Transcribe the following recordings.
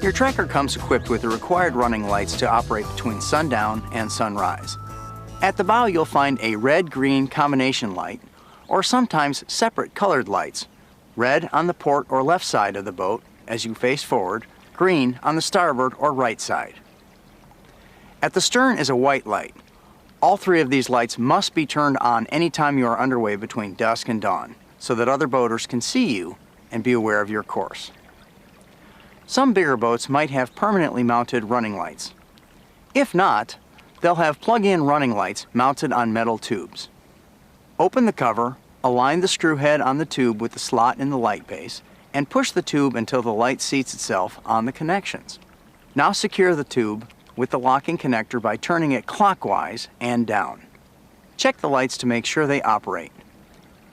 Your tracker comes equipped with the required running lights to operate between sundown and sunrise. At the bow, you'll find a red-green combination light, or sometimes separate colored lights. Red on the port or left side of the boat as you face forward, green on the starboard or right side. At the stern is a white light. All three of these lights must be turned on anytime you are underway between dusk and dawn, so that other boaters can see you and be aware of your course. Some bigger boats might have permanently mounted running lights. If not, they'll have plug-in running lights mounted on metal tubes. Open the cover, align the screw head on the tube with the slot in the light base, and push the tube until the light seats itself on the connections. Now secure the tube with the locking connector by turning it clockwise and down. Check the lights to make sure they operate.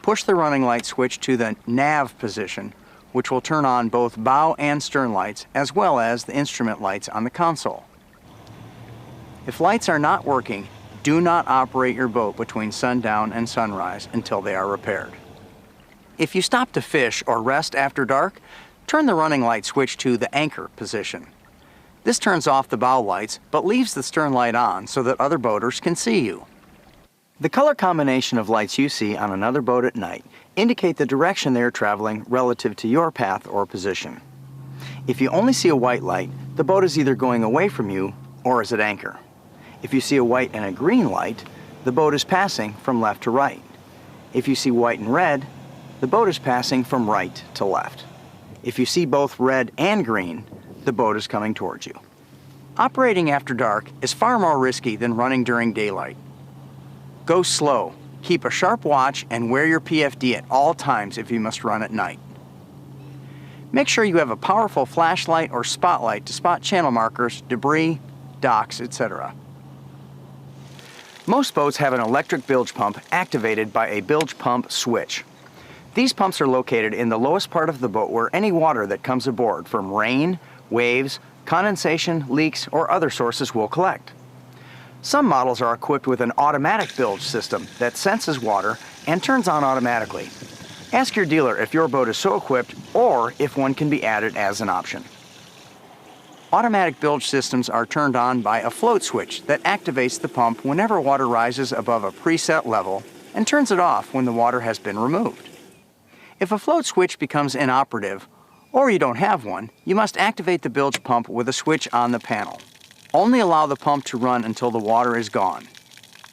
Push the running light switch to the nav position, which will turn on both bow and stern lights, as well as the instrument lights on the console. If lights are not working, do not operate your boat between sundown and sunrise until they are repaired. If you stop to fish or rest after dark, turn the running light switch to the anchor position. This turns off the bow lights, but leaves the stern light on so that other boaters can see you. The color combination of lights you see on another boat at night indicate the direction they are traveling relative to your path or position. If you only see a white light, the boat is either going away from you or is at anchor. If you see a white and a green light, the boat is passing from left to right. If you see white and red, the boat is passing from right to left. If you see both red and green, the boat is coming towards you. Operating after dark is far more risky than running during daylight. Go slow, keep a sharp watch, and wear your PFD at all times if you must run at night. Make sure you have a powerful flashlight or spotlight to spot channel markers, debris, docks, etc. Most boats have an electric bilge pump activated by a bilge pump switch. These pumps are located in the lowest part of the boat where any water that comes aboard from rain, waves, condensation, leaks, or other sources will collect. Some models are equipped with an automatic bilge system that senses water and turns on automatically. Ask your dealer if your boat is so equipped or if one can be added as an option. Automatic bilge systems are turned on by a float switch that activates the pump whenever water rises above a preset level and turns it off when the water has been removed. If a float switch becomes inoperative, or you don't have one, you must activate the bilge pump with a switch on the panel. Only allow the pump to run until the water is gone.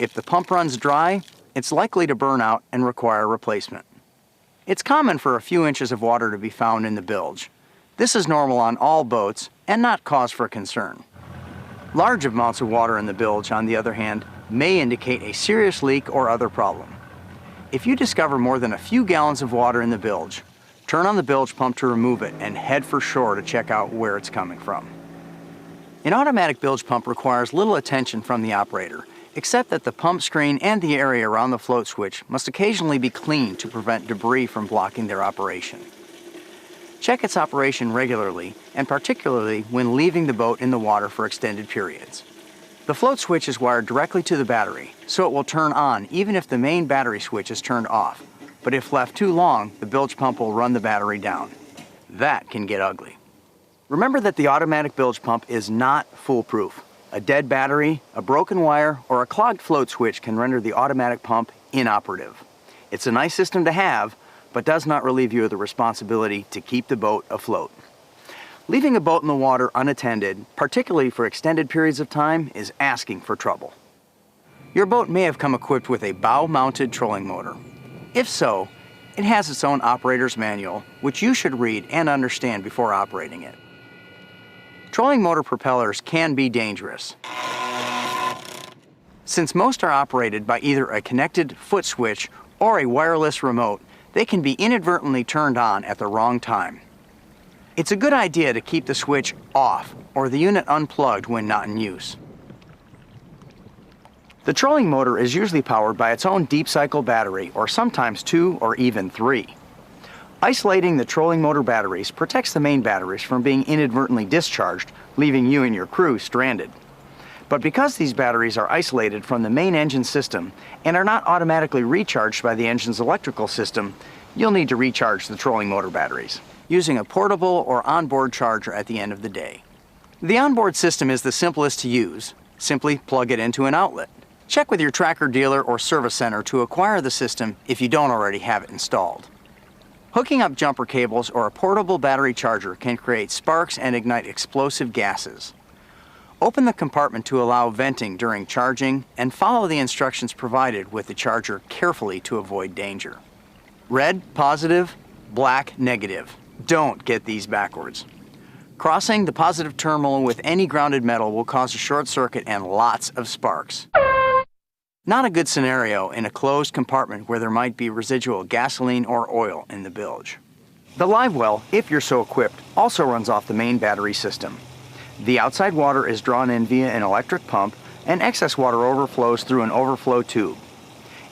If the pump runs dry, it's likely to burn out and require replacement. It's common for a few inches of water to be found in the bilge. This is normal on all boats and not cause for concern. Large amounts of water in the bilge, on the other hand, may indicate a serious leak or other problem. If you discover more than a few gallons of water in the bilge, turn on the bilge pump to remove it and head for shore to check out where it's coming from. An automatic bilge pump requires little attention from the operator, except that the pump screen and the area around the float switch must occasionally be cleaned to prevent debris from blocking their operation. Check its operation regularly, and particularly when leaving the boat in the water for extended periods. The float switch is wired directly to the battery, so it will turn on even if the main battery switch is turned off, but if left too long, the bilge pump will run the battery down. That can get ugly. Remember that the automatic bilge pump is not foolproof. A dead battery, a broken wire, or a clogged float switch can render the automatic pump inoperative. It's a nice system to have, but does not relieve you of the responsibility to keep the boat afloat. Leaving a boat in the water unattended, particularly for extended periods of time, is asking for trouble. Your boat may have come equipped with a bow-mounted trolling motor. If so, it has its own operator's manual, which you should read and understand before operating it. Trolling motor propellers can be dangerous. Since most are operated by either a connected foot switch or a wireless remote, they can be inadvertently turned on at the wrong time. It's a good idea to keep the switch off or the unit unplugged when not in use. The trolling motor is usually powered by its own deep cycle battery, or sometimes 2 or even 3. Isolating the trolling motor batteries protects the main batteries from being inadvertently discharged, leaving you and your crew stranded. But because these batteries are isolated from the main engine system and are not automatically recharged by the engine's electrical system, you'll need to recharge the trolling motor batteries using a portable or onboard charger at the end of the day. The onboard system is the simplest to use. Simply plug it into an outlet. Check with your tracker dealer or service center to acquire the system if you don't already have it installed. Hooking up jumper cables or a portable battery charger can create sparks and ignite explosive gases. Open the compartment to allow venting during charging and follow the instructions provided with the charger carefully to avoid danger. Red, positive, black, negative. Don't get these backwards. Crossing the positive terminal with any grounded metal will cause a short circuit and lots of sparks. Not a good scenario in a closed compartment where there might be residual gasoline or oil in the bilge. The live well, if you're so equipped, also runs off the main battery system. The outside water is drawn in via an electric pump, and excess water overflows through an overflow tube.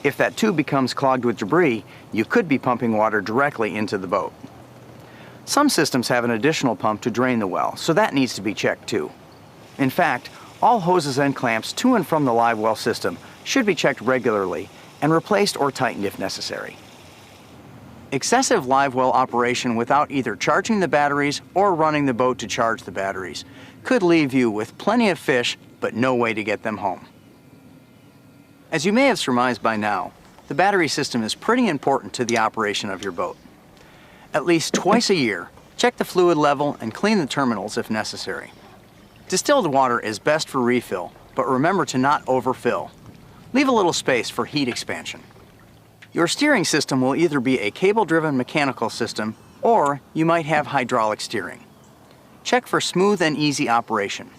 If that tube becomes clogged with debris, you could be pumping water directly into the boat. Some systems have an additional pump to drain the well, so that needs to be checked too. In fact, all hoses and clamps to and from the live well system should be checked regularly and replaced or tightened if necessary. Excessive live well operation without either charging the batteries or running the boat to charge the batteries could leave you with plenty of fish but no way to get them home. As you may have surmised by now, the battery system is pretty important to the operation of your boat. At least twice a year, check the fluid level and clean the terminals if necessary. Distilled water is best for refill, but remember to not overfill. Leave a little space for heat expansion. Your steering system will either be a cable-driven mechanical system or you might have hydraulic steering. Check for smooth and easy operation.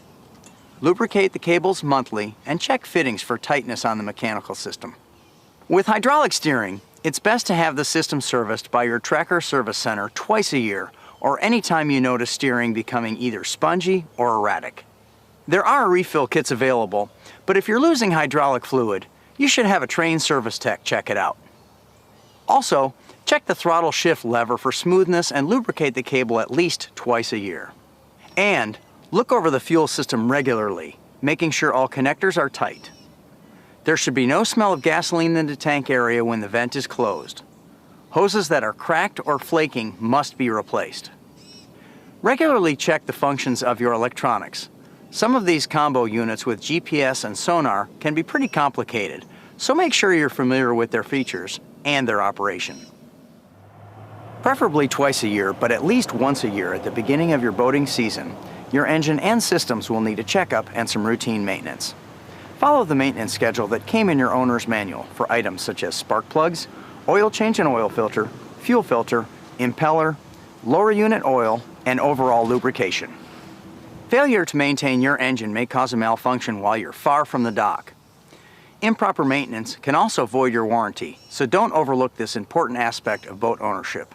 Lubricate the cables monthly and check fittings for tightness on the mechanical system. With hydraulic steering, it's best to have the system serviced by your tracker service center twice a year or anytime you notice steering becoming either spongy or erratic. There are refill kits available, but if you're losing hydraulic fluid, you should have a trained service tech check it out. Also, check the throttle shift lever for smoothness and lubricate the cable at least twice a year. And look over the fuel system regularly, making sure all connectors are tight. There should be no smell of gasoline in the tank area when the vent is closed. Hoses that are cracked or flaking must be replaced. Regularly check the functions of your electronics. Some of these combo units with GPS and sonar can be pretty complicated, so make sure you're familiar with their features and their operation. Preferably twice a year, but at least once a year at the beginning of your boating season, your engine and systems will need a checkup and some routine maintenance. Follow the maintenance schedule that came in your owner's manual for items such as spark plugs, oil change and oil filter, fuel filter, impeller, lower unit oil, and overall lubrication. Failure to maintain your engine may cause a malfunction while you're far from the dock. Improper maintenance can also void your warranty, so don't overlook this important aspect of boat ownership.